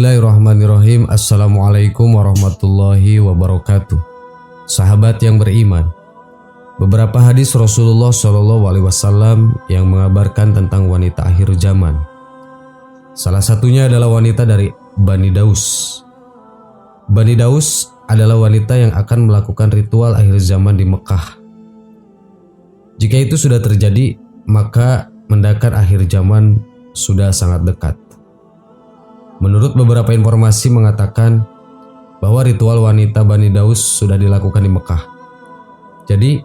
Bismillahirrahmanirrahim. Assalamualaikum warahmatullahi wabarakatuh. Sahabat yang beriman, beberapa hadis Rasulullah SAW yang mengabarkan tentang wanita akhir zaman. Salah satunya adalah wanita dari Bani Daus. Bani Daus adalah wanita yang akan melakukan ritual akhir zaman di Mekah. Jika itu sudah terjadi, maka mendekat akhir zaman sudah sangat dekat. Menurut beberapa informasi mengatakan bahwa ritual wanita Bani Daus sudah dilakukan di Mekah. Jadi,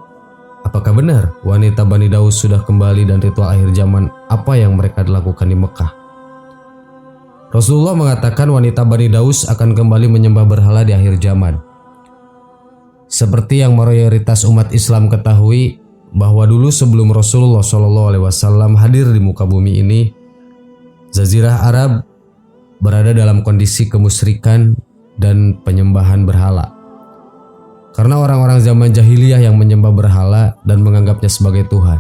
apakah benar wanita Bani Daus sudah kembali dan ritual akhir zaman apa yang mereka lakukan di Mekah? Rasulullah mengatakan wanita Bani Daus akan kembali menyembah berhala di akhir zaman. Seperti yang mayoritas umat Islam ketahui bahwa dulu sebelum Rasulullah SAW hadir di muka bumi ini, Jazirah Arab berada dalam kondisi kemusyrikan dan penyembahan berhala. Karena orang-orang zaman jahiliyah yang menyembah berhala dan menganggapnya sebagai Tuhan.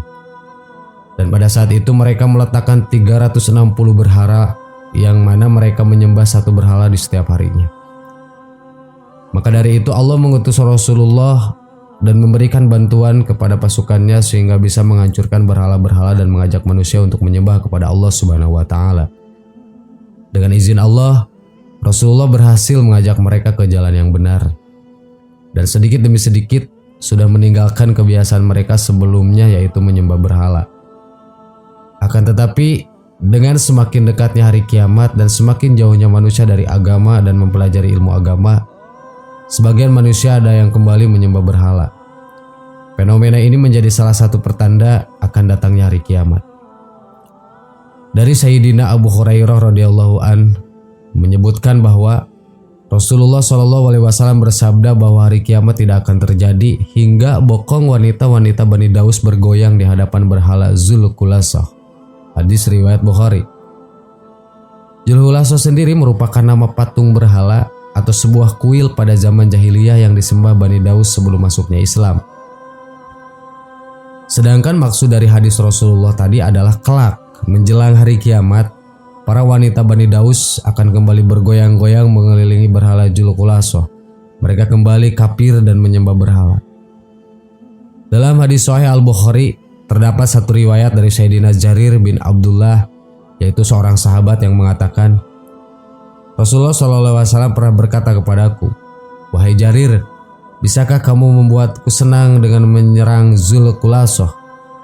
Dan pada saat itu mereka meletakkan 360 berhala yang mana mereka menyembah satu berhala di setiap harinya. Maka dari itu Allah mengutus Rasulullah dan memberikan bantuan kepada pasukannya sehingga bisa menghancurkan berhala-berhala dan mengajak manusia untuk menyembah kepada Allah Subhanahu wa taala. Dengan izin Allah, Rasulullah berhasil mengajak mereka ke jalan yang benar. Dan sedikit demi sedikit sudah meninggalkan kebiasaan mereka sebelumnya, yaitu menyembah berhala. Akan tetapi, dengan semakin dekatnya hari kiamat dan semakin jauhnya manusia dari agama dan mempelajari ilmu agama, sebagian manusia ada yang kembali menyembah berhala. Fenomena ini menjadi salah satu pertanda akan datangnya hari kiamat. Dari Sayyidina Abu Hurairah radhiyallahu an menyebutkan bahwa Rasulullah SAW bersabda bahwa hari kiamat tidak akan terjadi hingga bokong wanita-wanita Bani Daus bergoyang di hadapan berhala Zulkulasah. Hadis riwayat Bukhari. Zulkulasah sendiri merupakan nama patung berhala atau sebuah kuil pada zaman jahiliyah yang disembah Bani Daus sebelum masuknya Islam. Sedangkan maksud dari hadis Rasulullah tadi adalah kelak menjelang hari kiamat, para wanita Bani Daus akan kembali bergoyang-goyang mengelilingi berhala Zulkulasah. Mereka kembali kafir dan menyembah berhala. Dalam hadis Sahih Al-Bukhari terdapat satu riwayat dari Sayyidina Jarir bin Abdullah, yaitu seorang sahabat yang mengatakan, Rasulullah SAW pernah berkata kepadaku, "Wahai Jarir, bisakah kamu membuatku senang dengan menyerang Zulkulasah?"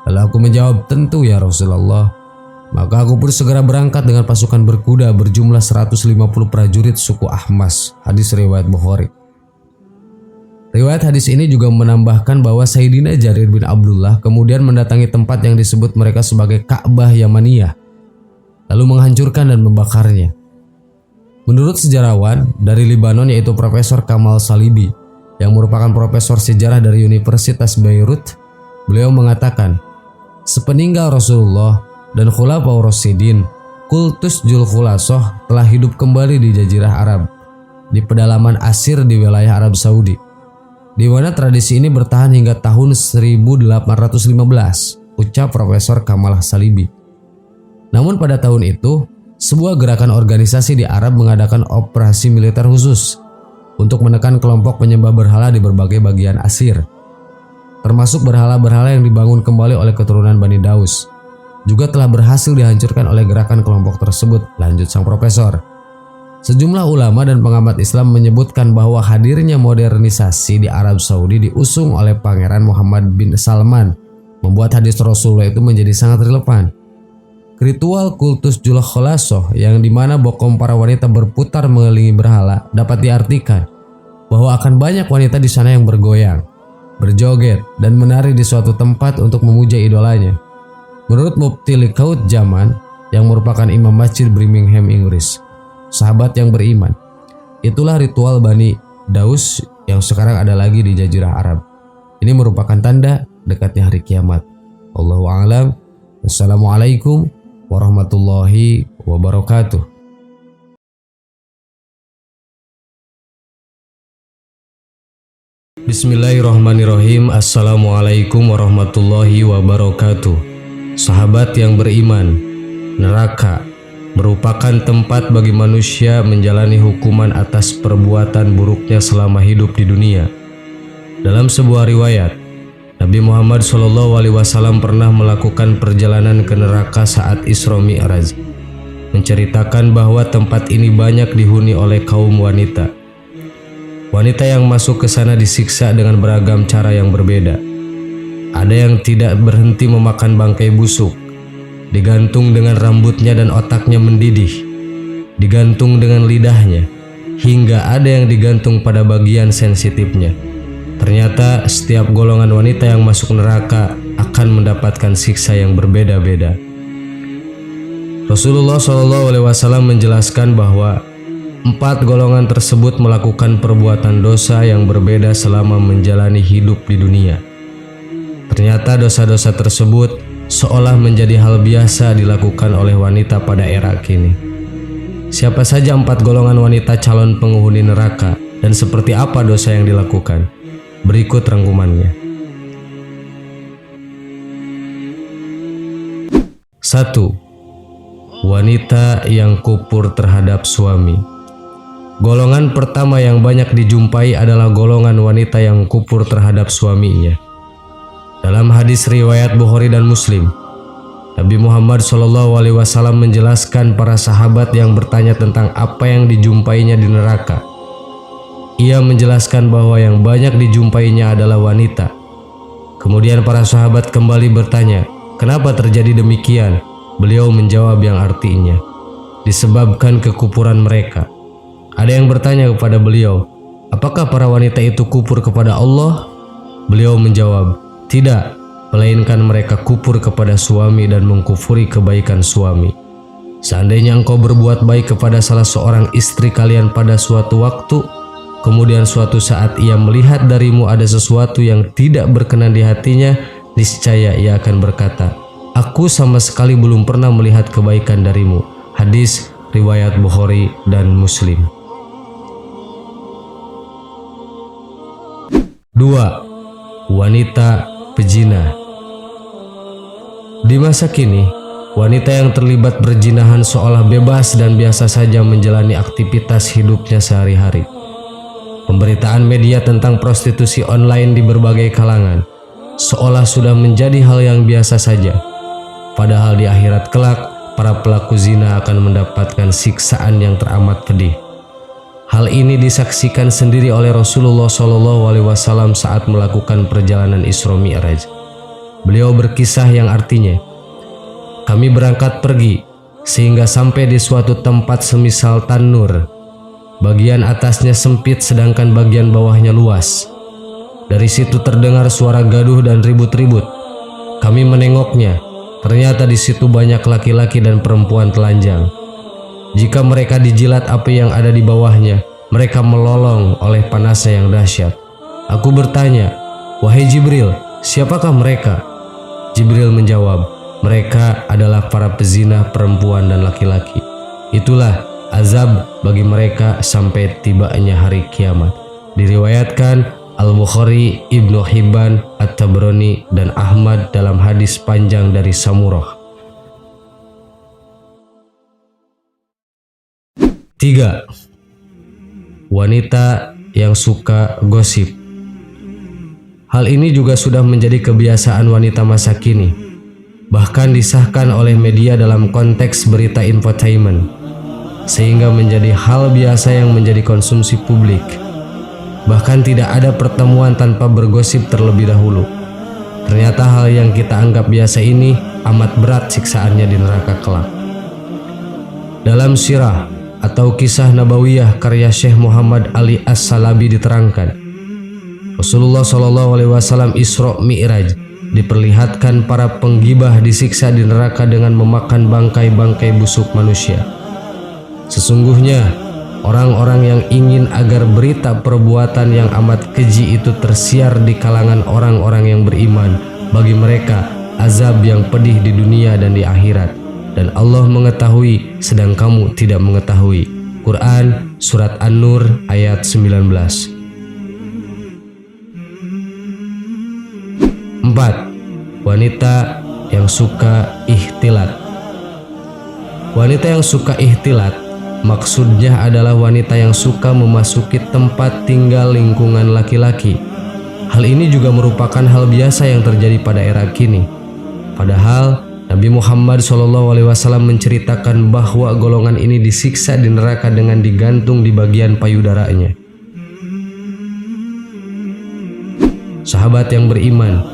Lalu aku menjawab, "Tentu ya Rasulullah." Maka aku pun segera berangkat dengan pasukan berkuda berjumlah 150 prajurit suku Ahmas. Hadis riwayat Bukhari. Riwayat hadis ini juga menambahkan bahwa Sayyidina Jarir bin Abdullah kemudian mendatangi tempat yang disebut mereka sebagai Ka'bah Yamaniyah, lalu menghancurkan dan membakarnya. Menurut sejarawan dari Libanon yaitu Profesor Kamal Salibi yang merupakan profesor sejarah dari Universitas Beirut, beliau mengatakan, sepeninggal Rasulullah dan Khulafaur Rasyidin, kultus Zulkulasah telah hidup kembali di Jazirah Arab, di pedalaman Asir di wilayah Arab Saudi, di mana tradisi ini bertahan hingga tahun 1815, ucap Profesor Kamal Salibi. Namun pada tahun itu, sebuah gerakan organisasi di Arab mengadakan operasi militer khusus untuk menekan kelompok penyembah berhala di berbagai bagian Asir, termasuk berhala-berhala yang dibangun kembali oleh keturunan Bani Daus. Juga telah berhasil dihancurkan oleh gerakan kelompok tersebut, lanjut sang profesor. Sejumlah ulama dan pengamat Islam menyebutkan bahwa hadirnya modernisasi di Arab Saudi diusung oleh Pangeran Muhammad bin Salman membuat hadis Rasulullah itu menjadi sangat relevan. Ritual kultus Zulkulasah yang dimana bokong para wanita berputar mengelilingi berhala dapat diartikan bahwa akan banyak wanita di sana yang bergoyang, berjoget, dan menari di suatu tempat untuk memuja idolanya. Menurut Mufti Liqaut Zaman yang merupakan imam masjid Birmingham, Inggris, sahabat yang beriman, itulah ritual Bani Daus yang sekarang ada lagi di Jazirah Arab. Ini merupakan tanda dekatnya hari kiamat. Allahu a'lam. Wassalamualaikum warahmatullahi wabarakatuh. Bismillahirrahmanirrahim. Assalamualaikum warahmatullahi wabarakatuh. Sahabat yang beriman, neraka merupakan tempat bagi manusia menjalani hukuman atas perbuatan buruknya selama hidup di dunia. Dalam sebuah riwayat, Nabi Muhammad SAW pernah melakukan perjalanan ke neraka saat Isra Mi'raj, menceritakan bahwa tempat ini banyak dihuni oleh kaum wanita. Wanita yang masuk ke sana disiksa dengan beragam cara yang berbeda. Ada yang tidak berhenti memakan bangkai busuk, digantung dengan rambutnya dan otaknya mendidih, digantung dengan lidahnya, hingga ada yang digantung pada bagian sensitifnya. Ternyata setiap golongan wanita yang masuk neraka akan mendapatkan siksa yang berbeda-beda. Rasulullah SAW menjelaskan bahwa 4 golongan tersebut melakukan perbuatan dosa yang berbeda selama menjalani hidup di dunia. Ternyata dosa-dosa tersebut seolah menjadi hal biasa dilakukan oleh wanita pada era kini. Siapa saja 4 golongan wanita calon penghuni neraka dan seperti apa dosa yang dilakukan? Berikut rangkumannya. 1. Wanita yang kufur terhadap suami. Golongan pertama yang banyak dijumpai adalah golongan wanita yang kufur terhadap suaminya. Dalam hadis riwayat Bukhari dan Muslim, Nabi Muhammad SAW menjelaskan para sahabat yang bertanya tentang apa yang dijumpainya di neraka. Ia menjelaskan bahwa yang banyak dijumpainya adalah wanita. Kemudian para sahabat kembali bertanya, "Kenapa terjadi demikian?" Beliau menjawab yang artinya, disebabkan kekufuran mereka. Ada yang bertanya kepada beliau, "Apakah para wanita itu kufur kepada Allah?" Beliau menjawab, "Tidak, melainkan mereka kufur kepada suami dan mengkufuri kebaikan suami. Seandainya engkau berbuat baik kepada salah seorang istri kalian pada suatu waktu, kemudian suatu saat ia melihat darimu ada sesuatu yang tidak berkenan di hatinya, niscaya ia akan berkata, 'Aku sama sekali belum pernah melihat kebaikan darimu.'" Hadis riwayat Bukhari dan Muslim. 2. Wanita pezina. Di masa kini, wanita yang terlibat perzinahan seolah bebas dan biasa saja menjalani aktivitas hidupnya sehari-hari. Pemberitaan media tentang prostitusi online di berbagai kalangan seolah sudah menjadi hal yang biasa saja. Padahal di akhirat kelak, para pelaku zina akan mendapatkan siksaan yang teramat pedih. Hal ini disaksikan sendiri oleh Rasulullah SAW saat melakukan perjalanan Isra Mi'raj. Beliau berkisah yang artinya, "Kami berangkat pergi, sehingga sampai di suatu tempat semisal tanur. Bagian atasnya sempit sedangkan bagian bawahnya luas. Dari situ terdengar suara gaduh dan ribut-ribut. Kami menengoknya. Ternyata di situ banyak laki-laki dan perempuan telanjang. Jika mereka dijilat api yang ada di bawahnya, mereka melolong oleh panasnya yang dahsyat. Aku bertanya, 'Wahai Jibril, siapakah mereka?' Jibril menjawab, 'Mereka adalah para pezina perempuan dan laki-laki. Itulah azab bagi mereka sampai tibanya hari kiamat." Diriwayatkan Al-Bukhari, Ibnu Hibban, At-Tabrani, dan Ahmad dalam hadis panjang dari Samurah. 3. Wanita yang suka gosip. Hal ini juga sudah menjadi kebiasaan wanita masa kini, bahkan disahkan oleh media dalam konteks berita infotainment, sehingga menjadi hal biasa yang menjadi konsumsi publik. Bahkan tidak ada pertemuan tanpa bergosip terlebih dahulu. Ternyata hal yang kita anggap biasa ini amat berat siksaannya di neraka kelak. Dalam sirah atau kisah Nabawiyah karya Syekh Muhammad Ali As-Salabi diterangkan, Rasulullah SAW Isra Mi'raj diperlihatkan para penggibah disiksa di neraka dengan memakan bangkai-bangkai busuk manusia. Sesungguhnya orang-orang yang ingin agar berita perbuatan yang amat keji itu tersiar di kalangan orang-orang yang beriman, bagi mereka azab yang pedih di dunia dan di akhirat, dan Allah mengetahui sedang kamu tidak mengetahui. Quran Surat An-Nur ayat 19. 4. Wanita yang suka ikhtilat. Wanita yang suka ihtilat maksudnya adalah wanita yang suka memasuki tempat tinggal lingkungan laki-laki. Hal ini juga merupakan hal biasa yang terjadi pada era kini. Padahal Nabi Muhammad SAW menceritakan bahwa golongan ini disiksa di neraka dengan digantung di bagian payudaranya. Sahabat yang beriman,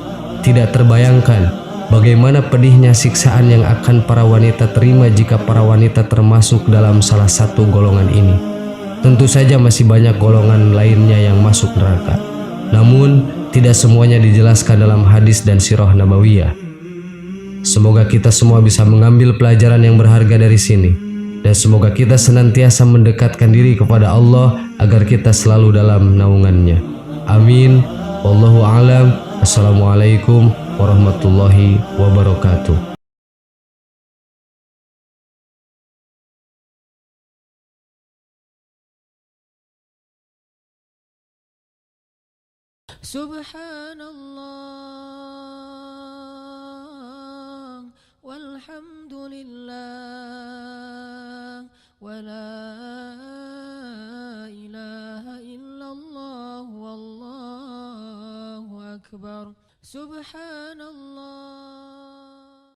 tidak terbayangkan bagaimana pedihnya siksaan yang akan para wanita terima jika para wanita termasuk dalam salah satu golongan ini. Tentu saja masih banyak golongan lainnya yang masuk neraka. Namun, tidak semuanya dijelaskan dalam hadis dan sirah nabawiyah. Semoga kita semua bisa mengambil pelajaran yang berharga dari sini. Dan semoga kita senantiasa mendekatkan diri kepada Allah agar kita selalu dalam naungannya. Amin. Wallahu a'lam. Assalamualaikum warahmatullahi wabarakatuh. Subhanallah walhamdulillah wa la ilaha illallah wallahu akbar. Subhanallah